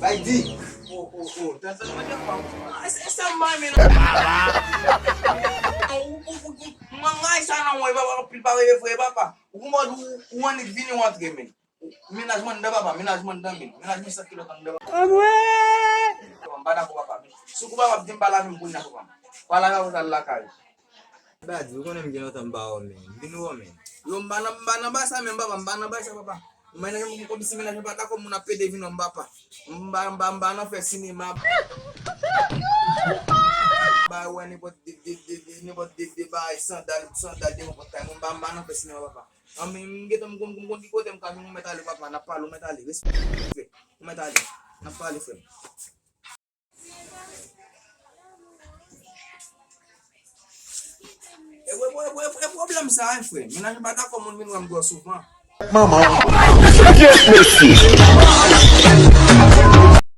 ID. Tanto naman yan pa. Sa mami na. Mga sana mo iba ka pilpawe foi baba. Uma du one vini wat game. Management da baba, management da min. Management sa kilo tang da baba. Bana ko baba. Suku baba dimbala min bunna ko baba. Wala ka usalla kai. Bad, uko na mgino tambao men. Binuwa men. Yung bana basa men baba, bana basa baba. May na mo ko bisimila sa bata ko muna pede vino mbapa. Mbana fe cinema. Ba wani bot di ba sandal di mo patay mo mbana fe cinema baba. Ami ngito mo kung ko tem kami mo metali baba na palo metali. Metali. Na pali fe. Problem sa fe. Mina bata ko mo min ngam go souvent. Maman. Yes, Misye.